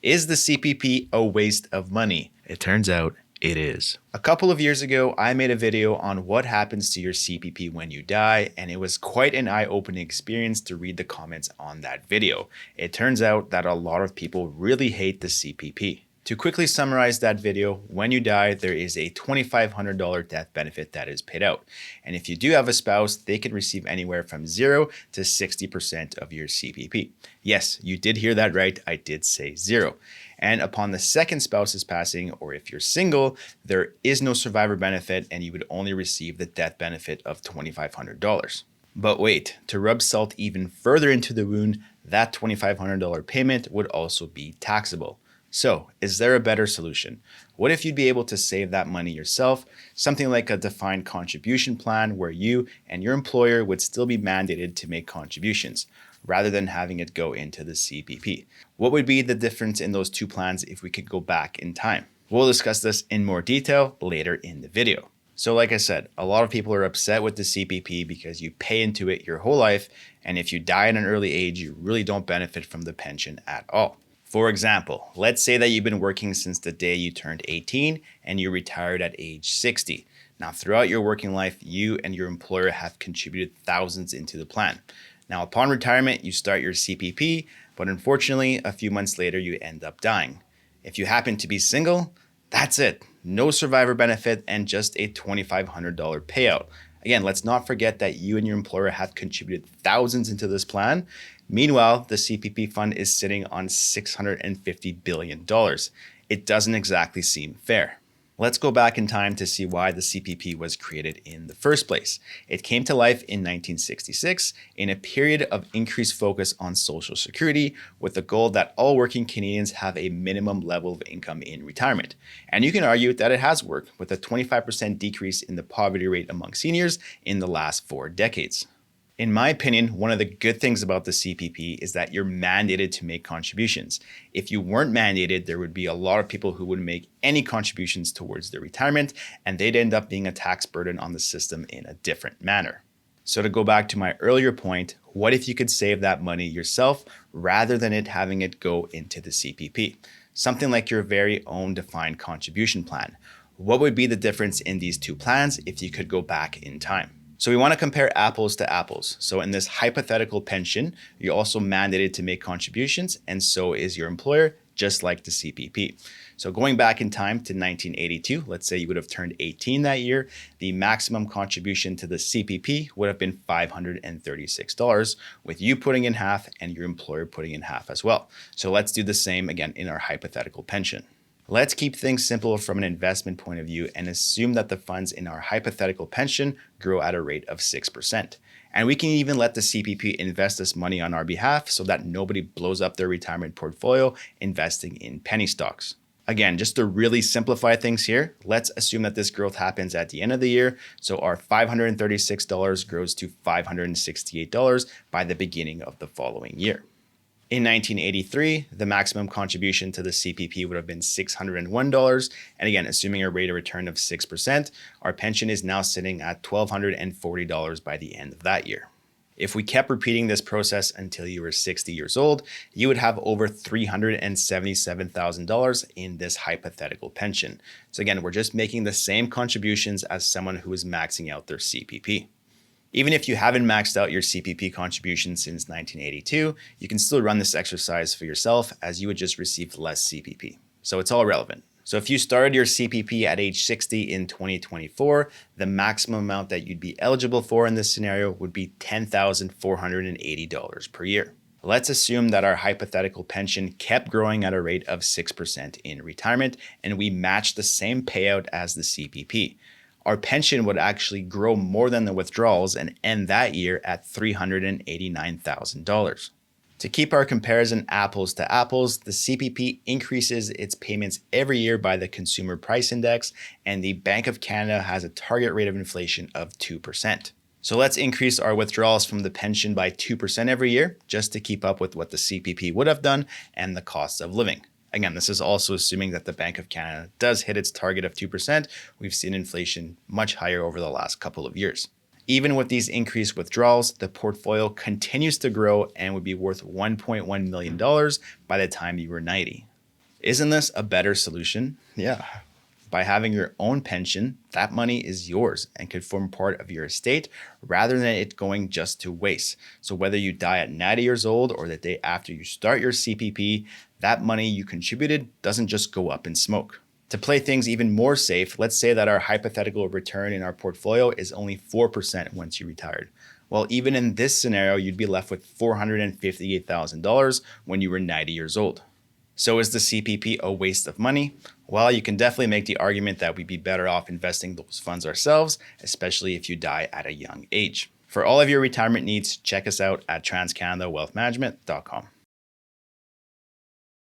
Is the CPP a waste of money? It turns out it is. A couple of years ago, I made a video on what happens to your CPP when you die, and it was quite an eye-opening experience to read the comments on that video. It turns out that a lot of people really hate the CPP. To quickly summarize that video, when you die, there is a $2,500 death benefit that is paid out. And if you do have a spouse, they can receive anywhere from 0 to 60% of your CPP. Yes, you did hear that right. I did say 0. And upon the second spouse's passing, or if you're single, there is no survivor benefit and you would only receive the death benefit of $2,500. But wait, to rub salt even further into the wound, that $2,500 payment would also be taxable. So, is there a better solution? What if you'd be able to save that money yourself? Something like a defined contribution plan where you and your employer would still be mandated to make contributions, rather than having it go into the CPP. What would be the difference in those two plans if we could go back in time? We'll discuss this in more detail later in the video. So like I said, a lot of people are upset with the CPP because you pay into it your whole life, and if you die at an early age, you really don't benefit from the pension at all. For example, let's say that you've been working since the day you turned 18 and you retired at age 60. Now, throughout your working life, you and your employer have contributed thousands into the plan. Now, upon retirement, you start your CPP, but unfortunately, a few months later, you end up dying. If you happen to be single, that's it. No survivor benefit and just a $2,500 payout. Again, let's not forget that you and your employer have contributed thousands into this plan. Meanwhile, the CPP fund is sitting on $650 billion. It doesn't exactly seem fair. Let's go back in time to see why the CPP was created in the first place. It came to life in 1966 in a period of increased focus on Social Security with the goal that all working Canadians have a minimum level of income in retirement. And you can argue that it has worked with a 25% decrease in the poverty rate among seniors in the last 4 decades. In my opinion, one of the good things about the CPP is that you're mandated to make contributions. If you weren't mandated, there would be a lot of people who wouldn't make any contributions towards their retirement, and they'd end up being a tax burden on the system in a different manner. So to go back to my earlier point, what if you could save that money yourself rather than having it go into the CPP? Something like your very own defined contribution plan. What would be the difference in these two plans if you could go back in time? So we want to compare apples to apples. So in this hypothetical pension, you're also mandated to make contributions, and so is your employer, just like the CPP. So going back in time to 1982, let's say you would have turned 18 that year, the maximum contribution to the CPP would have been $536, with you putting in half and your employer putting in half as well. So let's do the same again in our hypothetical pension. Let's keep things simple from an investment point of view and assume that the funds in our hypothetical pension grow at a rate of 6%. And we can even let the CPP invest this money on our behalf so that nobody blows up their retirement portfolio investing in penny stocks. Again, just to really simplify things here, let's assume that this growth happens at the end of the year. So our $536 grows to $568 by the beginning of the following year. In 1983, the maximum contribution to the CPP would have been $601. And again, assuming a rate of return of 6%, our pension is now sitting at $1,240 by the end of that year. If we kept repeating this process until you were 60 years old, you would have over $377,000 in this hypothetical pension. So again, we're just making the same contributions as someone who is maxing out their CPP. Even if you haven't maxed out your CPP contribution since 1982, you can still run this exercise for yourself as you would just receive less CPP. So it's all relevant. So if you started your CPP at age 60 in 2024, the maximum amount that you'd be eligible for in this scenario would be $10,480 per year. Let's assume that our hypothetical pension kept growing at a rate of 6% in retirement, and we matched the same payout as the CPP. Our pension would actually grow more than the withdrawals and end that year at $389,000. To keep our comparison apples to apples, the CPP increases its payments every year by the Consumer Price Index, and the Bank of Canada has a target rate of inflation of 2%. So let's increase our withdrawals from the pension by 2% every year, just to keep up with what the CPP would have done and the cost of living. Again, this is also assuming that the Bank of Canada does hit its target of 2%. We've seen inflation much higher over the last couple of years. Even with these increased withdrawals, the portfolio continues to grow and would be worth $1.1 million by the time you were 90. Isn't this a better solution? Yeah. By having your own pension, that money is yours and could form part of your estate rather than it going just to waste. So whether you die at 90 years old or the day after you start your CPP, that money you contributed doesn't just go up in smoke. To play things even more safe, let's say that our hypothetical return in our portfolio is only 4% once you retired. Well, even in this scenario, you'd be left with $458,000 when you were 90 years old. So is the CPP a waste of money? Well, you can definitely make the argument that we'd be better off investing those funds ourselves, especially if you die at a young age. For all of your retirement needs, check us out at transcanadawealthmanagement.com.